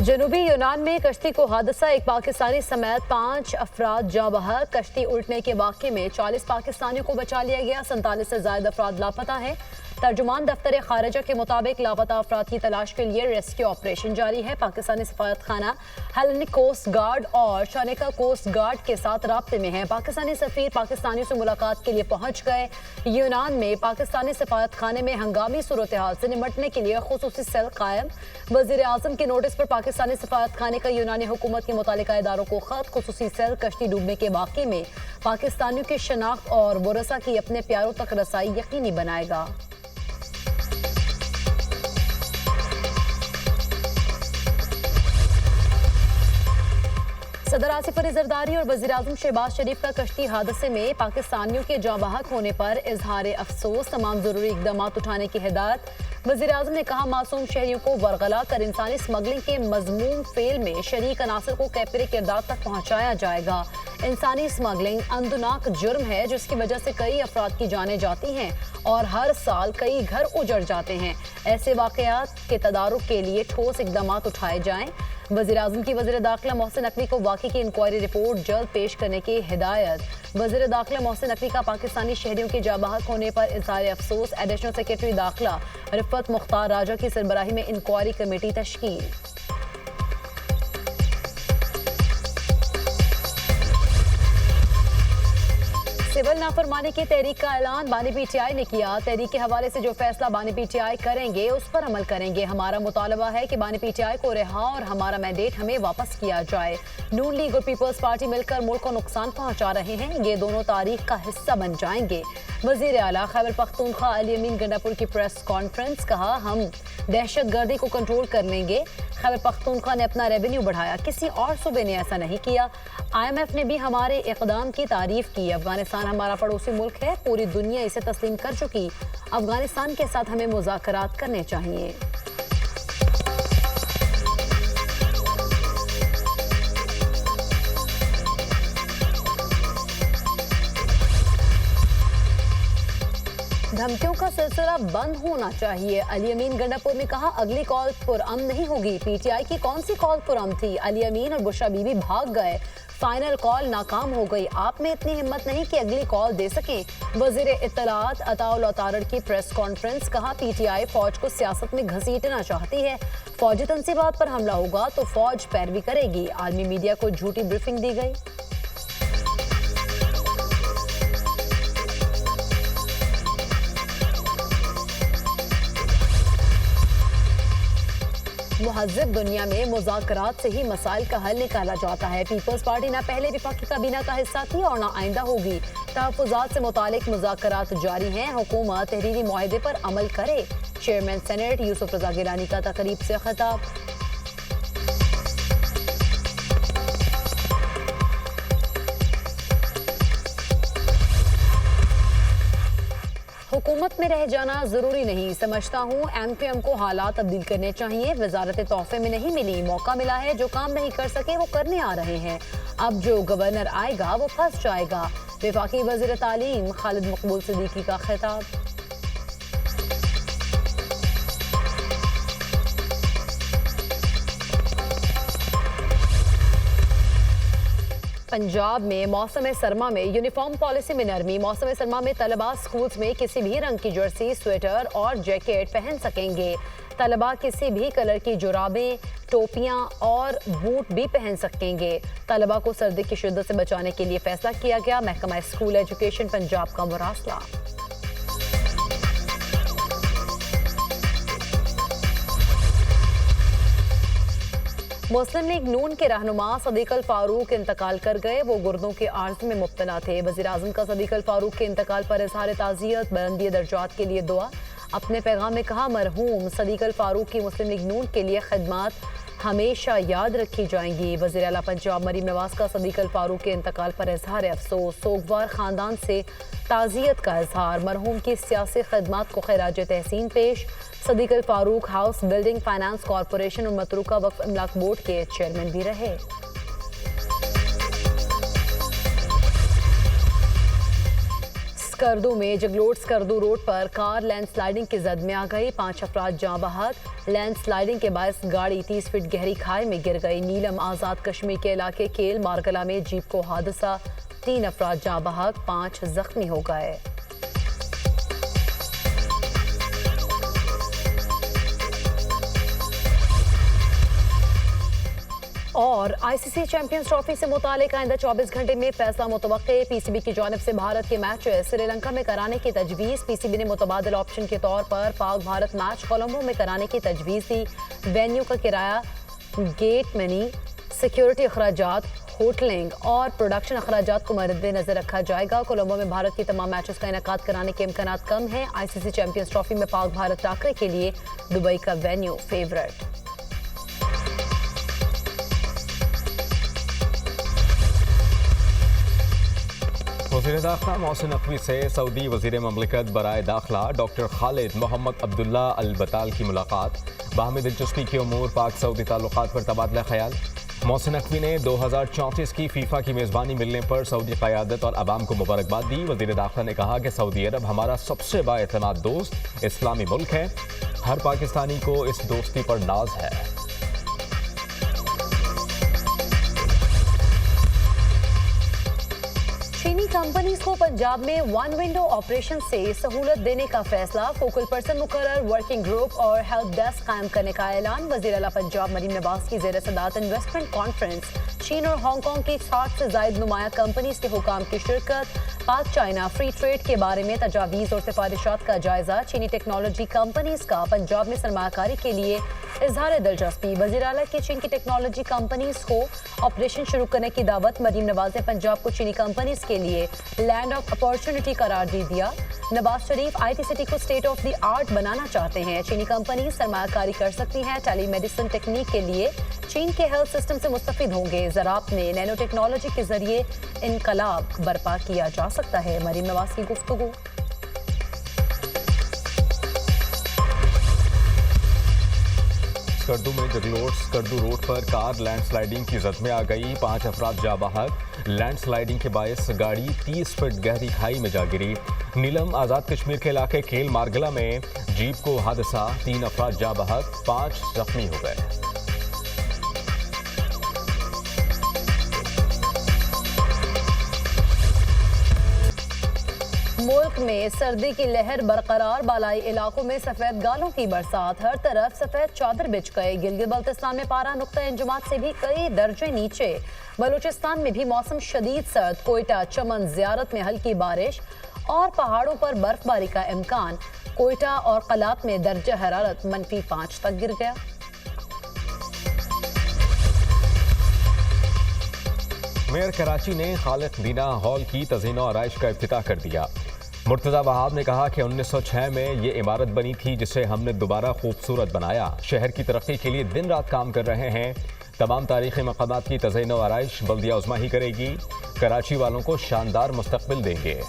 जनूबी यूनान में कश्ती को हादसा, एक पाकिस्तानी समेत 5 अफराद जाँ बहक। कश्ती उल्टने के वाक़े में 40 पाकिस्तानियों को बचा लिया गया, 47 से ज्यादा अफराद लापता हैं। तर्जुमान दफ्तर खारिजा के मुताबिक लापता अफराद की तलाश के लिए रेस्क्यू ऑपरेशन जारी है। पाकिस्तानी सफारत खाना हेलेनिक कोस्ट गार्ड और शानिका कोस्ट गार्ड के साथ राब्ते में है। पाकिस्तानी सफीर पाकिस्तानियों से मुलाकात के लिए पहुंच गए। यूनान में पाकिस्तानी सफारत खाने में हंगामी सूरत हाल से निपटने के लिए खुसूसी सेल कायम। वजीर आजम के नोटिस पर पाकिस्तानी सफारत खाने का यूनानी हुकूमत के मुतालिका इदारों को खत। खुसूसी सेल कश्ती डूबने के वाक़े में पाकिस्तानियों की शनाख्त और वरसा की अपने प्यारों तक रसाई यकीनी बनाएगा। सदर आसिफ अली जरदारी और वज़ीर आज़म शहबाज शरीफ का कश्ती हादसे में पाकिस्तानियों के जाँ बहक होने पर इजहार अफसोस, तमाम जरूरी इकदाम उठाने की हिदायत। वज़ीर आज़म ने कहा, मासूम शहरियों को वरगला कर इंसानी स्मगलिंग के मजमूम फेल में शरीक अनासर को कैफिर किरदार तक पहुँचाया जाएगा। इंसानी स्मगलिंग अंदुनाक जुर्म है जिसकी वजह से कई अफराद की जानें जाती हैं और हर साल कई घर उजड़ जाते हैं। ऐसे वाक़यात के तदारुक के लिए ठोस इकदाम उठाए जाएं। वज़ीर आज़म की वज़ीर दाखिला मोहसिन नकवी को वाक़े की इंक्वायरी रिपोर्ट जल्द पेश करने की हिदायत। वज़ीर दाखिला मोहसिन नकवी का पाकिस्तानी शहरियों के जाँ बहक होने पर इज़हार अफसोस। एडिशनल सेक्रेटरी दाखिला रिफत मुख्तार राजा की सरबराही में इंक्वायरी कमेटी तश्कील। सिविल नाफरमानी की तहरीक का ऐलान बानी पीटीआई ने किया। तहरीक के हवाले से जो फैसला बानी पीटीआई करेंगे उस पर अमल करेंगे। हमारा मुतालबा है कि बानी पीटीआई को रिहा और हमारा मैंडेट हमें वापस किया जाए। नून लीग और पीपल्स पार्टी मिलकर मुल्क को नुकसान पहुंचा रहे हैं, ये दोनों तारीख का हिस्सा बन जाएंगे। वजीर आला खैबर पख्तूनख्वा अली अमीन गंडापुर की प्रेस कॉन्फ्रेंस, कहा, हम दहशत गर्दी को कंट्रोल कर लेंगे। खैबर पख्तूनख्वा ने अपना रेवेन्यू बढ़ाया, किसी और सूबे ने ऐसा नहीं किया। IMF ने भी हमारे इक़दाम की तारीफ की। अफगानिस्तान हमारा पड़ोसी मुल्क है, पूरी दुनिया इसे तस्लीम कर चुकी। अफगानिस्तान के साथ हमें मुज़ाकरात करने चाहिए। धमकियों का सिलसिला बंद होना चाहिए, अली अमीन गंडापुर ने कहा। अगली कॉल पुरअमन नहीं होगी। पीटीआई की कौन सी कॉल पुरअमन थी? अली अमीन और बुशरा बीबी भाग गए, फाइनल कॉल नाकाम हो गई। आप में इतनी हिम्मत नहीं कि अगली कॉल दे सकें। वजीर इत्तलात अताउल अतारड़ की प्रेस कॉन्फ्रेंस, कहा, पीटीआई फौज को सियासत में घसीटना चाहती है। फौजी तंसीबात पर हमला होगा तो फौज पैरवी करेगी। आलमी मीडिया को झूठी ब्रीफिंग दी गई। मुहज़्ज़ब दुनिया में मुज़ाकरात से ही मसाइल का हल निकाला जाता है। पीपल्स पार्टी ना पहले विफाकी काबीना का हिस्सा थी और ना आइंदा होगी। तहफ़्फ़ुज़ात से मुतालिक मुज़ाकरात जारी हैं। हुकूमत तहरीरी मुआहदे पर अमल करे। चेयरमैन सेनेट यूसुफ रज़ा गिलानी का तकरीब से खिताब। हुकूमत में रह जाना जरूरी नहीं, समझता हूँ MQM को हालात तब्दील करने चाहिए। वजारत तोहफे में नहीं मिली, मौका मिला है। जो काम नहीं कर सके वो करने आ रहे हैं। अब जो गवर्नर आएगा वो फंस जाएगा। वफाकी वज़ीर तालीम खालिद मकबूल सिद्दीकी का खिताब। पंजाब में मौसम सरमा में यूनिफॉर्म पॉलिसी में नरमी। मौसम सरमा में तलबा स्कूल्स में किसी भी रंग की जर्सी, स्वेटर और जैकेट पहन सकेंगे। तलबा किसी भी कलर की जुराबें, टोपियां और बूट भी पहन सकेंगे। तलबा को सर्दी की शिद्दत से बचाने के लिए फैसला किया गया। महकमा स्कूल एजुकेशन पंजाब का मुरासला। मुस्लिम लीग नून के रहनुमा सदीक अल फारूक इंतकाल कर गए। वो गुर्दों के आर्ज में मुब्तला थे। वज़ीर आज़म का सदीक अल फारूक के इंतकाल पर इज़हार ताज़ियत, बुलंदी दर्जात के लिए दुआ। अपने पैगाम में कहा, मरहूम सदीक अल फारूक की मुस्लिम लीग नून के लिए खिदमत हमेशा याद रखी जाएंगी। वज़ीर आला पंजाब मरीम नवाज का सदीक अल फारूक के इंतकाल पर इज़हार अफसोस। सोगवार ख़ानदान से ताज़ियत का इज़हार। मरहूम की सियासी खिदमत को खिराज तहसीन पेश। Sadiq Al Farooq house building finance corporation और मतरूका वक्फ इमलाक बोर्ड के चेयरमैन भी रहे। स्कर्दू में जगलोट स्कर्दू रोड पर कार लैंडस्लाइडिंग की जद में आ गई। 5 अफराद जाँ बहक। लैंडस्लाइडिंग के बायस गाड़ी 30 फीट गहरी खाई में गिर गई। नीलम आजाद कश्मीर के इलाके केल मारगला में जीप को हादसा, 3 अफराद जाँ बहक, 5 जख्मी हो गए। और आईसीसी चैंपियंस ट्रॉफी से मुतालिक आइंदा 24 घंटे में फैसला मुतवक्के। पीसीबी की जानिब से भारत के मैचेस श्रीलंका में कराने की तजवीज़। पीसीबी ने मुतबादिल ऑप्शन के तौर पर पाक भारत मैच कोलंबो में कराने की तजवीज़ दी। वेन्यू का किराया, गेट मनी, सिक्योरिटी अखराजात, होटलिंग और प्रोडक्शन अखराजात को मद्देनजर रखा जाएगा। कोलंबो में भारत की तमाम मैचेस का इनेकाद कराने के इम्कानात कम हैं। आईसीसी चैंपियंस ट्रॉफी में पाक भारत टाकरे के लिए दुबई का वेन्यू फेवरेट। वज़ीर दाखिला मोहसिन नकवी से सऊदी वज़ीर ममलिकत बराए दाखिला डॉक्टर खालिद मोहम्मद अब्दुल्ला अल बताल की मुलाकात। बाहमी दिलचस्पी के उमूर पाक सऊदी ताल्लुकात पर तबादला ख्याल। मोहसिन नकवी ने 2034 की फीफा की मेज़बानी मिलने पर सऊदी क़यादत और अवाम को मुबारकबाद दी। वज़ीर दाखिला ने कहा कि सऊदी अरब हमारा सबसे बाएतमाद दोस्त इस्लामी मुल्क है। हर पाकिस्तानी को इस दोस्ती पर नाज है। चीनी कंपनीज को पंजाब में वन विंडो ऑपरेशन से सहूलत देने का फैसला। फोकल पर्सन मुकर्रर, वर्किंग ग्रुप और हेल्प डेस्क कायम करने का ऐलान। वज़ीर आला पंजाब मरीम नवाज की ज़ेर सदारत इन्वेस्टमेंट कॉन्फ्रेंस। चीन और हांगकांग की 60 से जायद नुमाया कंपनीज के हुकाम की शिरकत। पाक चाइना फ्री ट्रेड के बारे में तजावीज़ और सिफारिशात का जायजा। चीनी टेक्नोलॉजी कंपनीज का पंजाब में सरमायाकारी के लिए इजहार दिलचस्पी। वज़ीर आला की चीन की टेक्नोलॉजी कंपनीज को ऑपरेशन शुरू करने की दावत। मरीम नवाज ने पंजाब को चीनी कंपनीज के लिए लैंड ऑफ अपॉर्चुनिटी करार दे दिया। नवाज शरीफ आईटी सिटी को स्टेट ऑफ द आर्ट बनाना चाहते हैं। चीनी कंपनी सरमायाकारी कर सकती हैं। टेलीमेडिसिन टेक्निक के लिए चीन के हेल्थ सिस्टम से मुस्तफिद होंगे। ज़राअत में नैनो टेक्नोलॉजी के जरिए इनकलाब बर्पा किया जा सकता है। मरीम नवाज की गुफ्तगू। स्कर्दू में जगलोट स्कर्दू रोड पर कार लैंडस्लाइडिंग की जद में आ गई। 5 अफराद जाँ बहक। लैंडस्लाइडिंग के बायस गाड़ी 30 फीट गहरी खाई में जा गिरी। नीलम आजाद कश्मीर के इलाके केल मारगला में जीप को हादसा, 3 अफराद जाँ बहक, 5 जख्मी हो गए। मुल्क में सर्दी की लहर बरकरार। बालाई इलाकों में सफेद गालों की बरसात। हर तरफ सफेद चादर बिछ गए। गिलगित बल्तिस्तान में पारा नुक्ता इंजमात से भी कई दर्जे नीचे। बलूचिस्तान में भी मौसम शदीद सर्द। कोयटा चमन ज़ियारत में हल्की बारिश और पहाड़ों पर बर्फबारी का इम्कान। कोयटा और कलात में दर्जा हरारत -5 तक गिर गया। मेयर कराची ने खालिद दीना हॉल की तज़ीन और आराइश का इफ्तिताह कर दिया। मुर्तज़ा वहाब ने कहा कि 1906 में ये इमारत बनी थी जिसे हमने दोबारा खूबसूरत बनाया। शहर की तरक्की के लिए दिन रात काम कर रहे हैं। तमाम तारीख़ी मकामात की तज़ीन और आराइश बल्दिया उज़्मा ही करेगी। कराची वालों को शानदार मुस्तक़बिल देंगे।